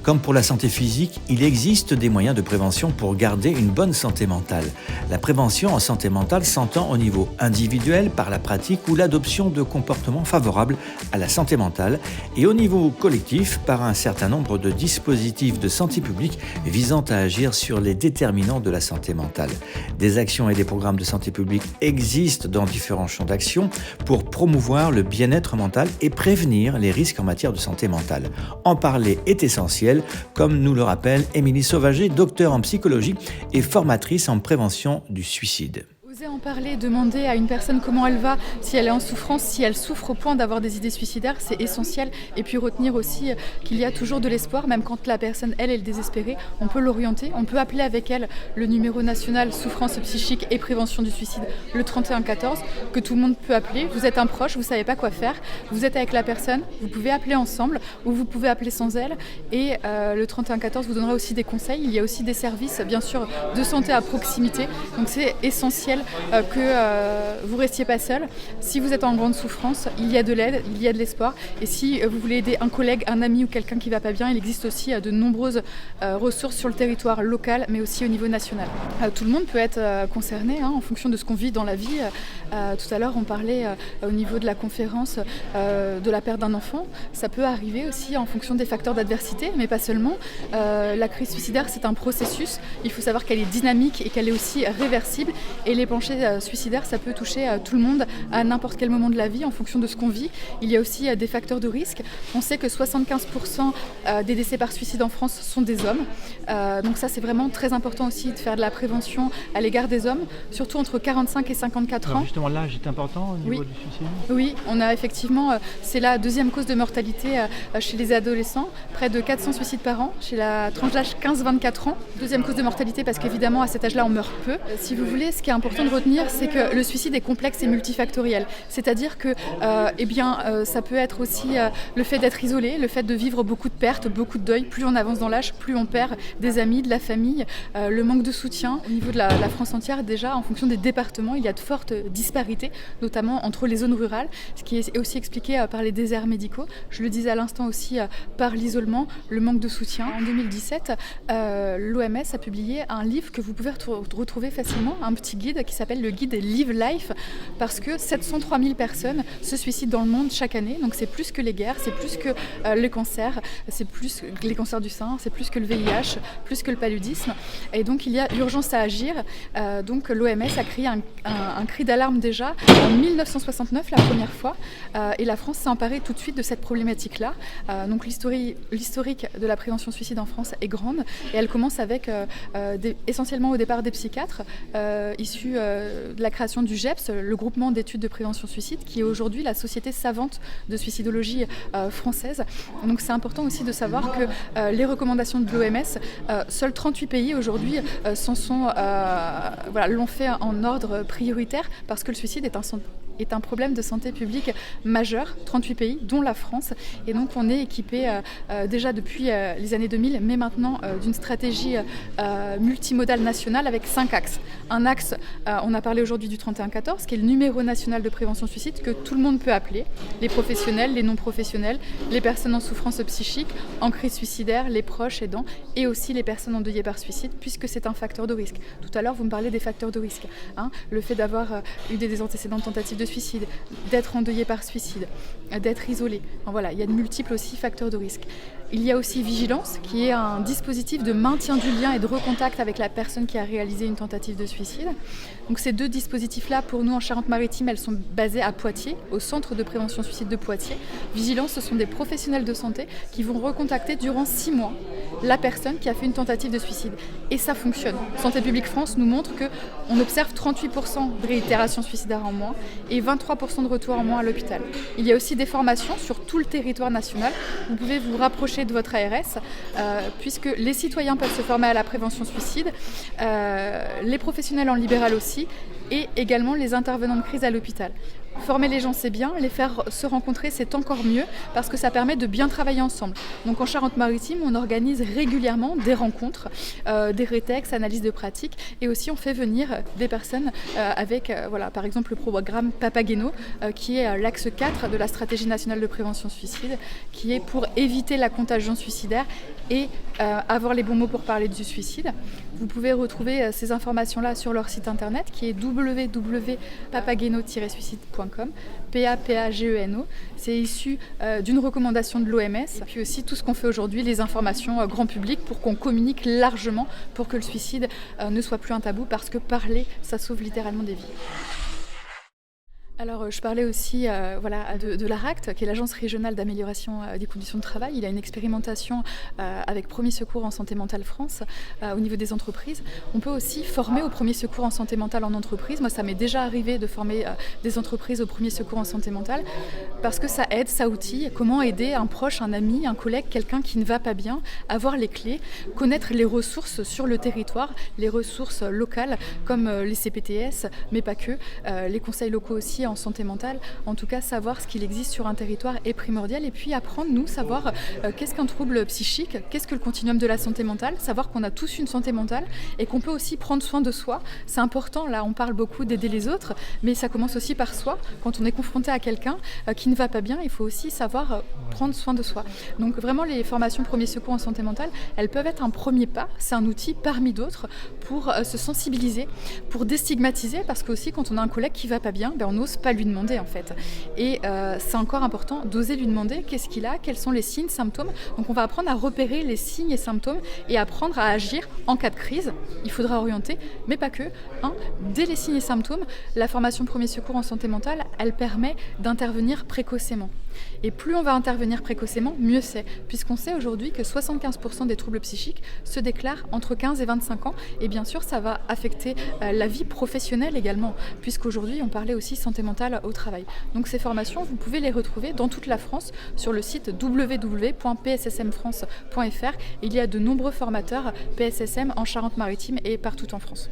Comme pour la santé physique, il existe des moyens de prévention pour garder une bonne santé mentale. La prévention en santé mentale s'entend au niveau individuel par la pratique ou l'adoption de comportements favorables à la santé mentale et au niveau collectif par un certain nombre de dispositifs de santé publique visant à agir sur les déterminants de la santé mentale. Des actions et des programmes de santé publique existent dans différents champs d'action pour promouvoir le bien-être mental et prévenir les risques en matière de santé mentale. En parler est essentiel, comme nous le rappelle Émilie Sauvager, docteure en psychologie et formatrice en prévention du suicide. Oser en parler, demander à une personne comment elle va, si elle est en souffrance, si elle souffre au point d'avoir des idées suicidaires, c'est essentiel. Et puis retenir aussi qu'il y a toujours de l'espoir, même quand la personne, elle est désespérée, on peut l'orienter, on peut appeler avec elle le numéro national souffrance psychique et prévention du suicide, le 3114, que tout le monde peut appeler. Vous êtes un proche, vous ne savez pas quoi faire, vous êtes avec la personne, vous pouvez appeler ensemble ou vous pouvez appeler sans elle. Et le 3114 vous donnera aussi des conseils. Il y a aussi des services, bien sûr, de santé à proximité. Donc c'est essentiel que vous restiez pas seul. Si vous êtes en grande souffrance, il y a de l'aide, il y a de l'espoir. Et si vous voulez aider un collègue, un ami ou quelqu'un qui va pas bien, il existe aussi de nombreuses ressources sur le territoire local, mais aussi au niveau national. Tout le monde peut être concerné en fonction de ce qu'on vit dans la vie. Tout à l'heure, on parlait au niveau de la conférence de la perte d'un enfant. Ça peut arriver aussi en fonction des facteurs d'adversité, mais pas seulement. La crise suicidaire, c'est un processus. Il faut savoir qu'elle est dynamique et qu'elle est aussi réversible. Et les pensées suicidaires, ça peut toucher tout le monde à n'importe quel moment de la vie en fonction de ce qu'on vit. Il y a aussi des facteurs de risque. On sait que 75% des décès par suicide en France sont des hommes. Donc ça, c'est vraiment très important aussi de faire de la prévention à l'égard des hommes, surtout entre 45 et 54 ans. Alors justement, l'âge est important au niveau du suicide ? Oui, on a effectivement, c'est la deuxième cause de mortalité chez les adolescents. Près de 400 suicides par an chez la tranche d'âge 15-24 ans. Deuxième cause de mortalité parce qu'évidemment, à cet âge-là, on meurt peu. Si vous voulez, ce qui est important de retenir, c'est que le suicide est complexe et multifactoriel. C'est-à-dire que ça peut être aussi le fait d'être isolé, le fait de vivre beaucoup de pertes, beaucoup de deuil. Plus on avance dans l'âge, plus on perd des amis, de la famille, le manque de soutien. Au niveau de la France entière, déjà, en fonction des départements, il y a de fortes disparités, notamment entre les zones rurales, ce qui est aussi expliqué par les déserts médicaux. Je le disais à l'instant aussi par l'isolement, le manque de soutien. En 2017, l'OMS a publié un livre que vous pouvez retrouver facilement, un petit guide qui s'appelle le guide Live Life, parce que 703 000 personnes se suicident dans le monde chaque année. Donc c'est plus que les guerres, c'est plus que le cancer, c'est plus que les cancers du sein, c'est plus que le VIH, plus que le paludisme. Et donc il y a urgence à agir. Donc l'OMS a créé un cri d'alarme déjà en 1969 la première fois. Et la France s'est emparée tout de suite de cette problématique-là. Donc l'historique de la prévention suicide en France est grande et elle commence avec essentiellement au départ des psychiatres issus de la création du GEPS, le groupement d'études de prévention suicide, qui est aujourd'hui la société savante de suicidologie française. Donc c'est important aussi de savoir que les recommandations de l'OMS, seuls 38 pays aujourd'hui l'ont fait en ordre prioritaire parce que le suicide est un problème de santé publique majeur, 38 pays, dont la France. Et donc on est équipé déjà depuis les années 2000, mais maintenant d'une stratégie multimodale nationale avec 5 axes. Un axe, on a parlé aujourd'hui du 3114, qui est le numéro national de prévention suicide que tout le monde peut appeler, les professionnels, les non-professionnels, les personnes en souffrance psychique, en crise suicidaire, les proches aidants et aussi les personnes endeuillées par suicide, puisque c'est un facteur de risque. Tout à l'heure, vous me parlez des facteurs de risque. Le fait d'avoir eu des antécédents de tentatives de suicide, d'être endeuillé par suicide, d'être isolé. Voilà, il y a de multiples aussi facteurs de risque. Il y a aussi Vigilance, qui est un dispositif de maintien du lien et de recontact avec la personne qui a réalisé une tentative de suicide. Donc ces deux dispositifs-là, pour nous en Charente-Maritime, elles sont basées à Poitiers, au centre de prévention suicide de Poitiers. Vigilance, ce sont des professionnels de santé qui vont recontacter durant 6 mois la personne qui a fait une tentative de suicide. Et ça fonctionne. Santé publique France nous montre qu'on observe 38% de réitération suicidaire en moins et 23% de retour en moins à l'hôpital. Il y a aussi des formations sur tout le territoire national. Vous pouvez vous rapprocher de votre ARS, puisque les citoyens peuvent se former à la prévention suicide, les professionnels en libéral aussi, et également les intervenants de crise à l'hôpital. Former les gens, c'est bien. Les faire se rencontrer, c'est encore mieux parce que ça permet de bien travailler ensemble. Donc en Charente-Maritime, on organise régulièrement des rencontres, des rétex, analyses de pratique et aussi on fait venir des personnes avec, par exemple, le programme Papageno qui est l'axe 4 de la stratégie nationale de prévention suicide qui est pour éviter la contagion suicidaire et avoir les bons mots pour parler du suicide. Vous pouvez retrouver ces informations-là sur leur site internet qui est www.papageno-suicide.com, P-A-P-A-G-E-N-O. C'est issu d'une recommandation de l'OMS, et puis aussi tout ce qu'on fait aujourd'hui, les informations grand public pour qu'on communique largement pour que le suicide ne soit plus un tabou parce que parler, ça sauve littéralement des vies. Alors, je parlais aussi de l'ARACT, qui est l'Agence régionale d'amélioration des conditions de travail. Il a une expérimentation avec Premier Secours en santé mentale France au niveau des entreprises. On peut aussi former au Premier Secours en santé mentale en entreprise. Moi, ça m'est déjà arrivé de former des entreprises au Premier Secours en santé mentale parce que ça aide, ça outille. Comment aider un proche, un ami, un collègue, quelqu'un qui ne va pas bien, avoir les clés, connaître les ressources sur le territoire, les ressources locales comme les CPTS, mais pas que, les conseils locaux aussi en santé mentale. En tout cas, savoir ce qu'il existe sur un territoire est primordial et puis apprendre, savoir qu'est-ce qu'un trouble psychique, qu'est-ce que le continuum de la santé mentale, savoir qu'on a tous une santé mentale et qu'on peut aussi prendre soin de soi. C'est important, là on parle beaucoup d'aider les autres, mais ça commence aussi par soi. Quand on est confronté à quelqu'un qui ne va pas bien, il faut aussi savoir prendre soin de soi. Donc vraiment les formations Premier Secours en santé mentale, elles peuvent être un premier pas, c'est un outil parmi d'autres pour se sensibiliser, pour déstigmatiser, parce que aussi quand on a un collègue qui va pas bien, on n'ose pas lui demander en fait. Et c'est encore important d'oser lui demander qu'est-ce qu'il a, quels sont les signes, symptômes. Donc on va apprendre à repérer les signes et symptômes et apprendre à agir en cas de crise. Il faudra orienter, mais pas que. Dès les signes et symptômes, la formation Premier Secours en santé mentale, elle permet d'intervenir précocement. Et plus on va intervenir précocement, mieux c'est, puisqu'on sait aujourd'hui que 75% des troubles psychiques se déclarent entre 15 et 25 ans. Et bien sûr, ça va affecter la vie professionnelle également, puisqu'aujourd'hui, on parlait aussi santé mentale au travail. Donc ces formations, vous pouvez les retrouver dans toute la France sur le site www.pssmfrance.fr. Il y a de nombreux formateurs PSSM en Charente-Maritime et partout en France.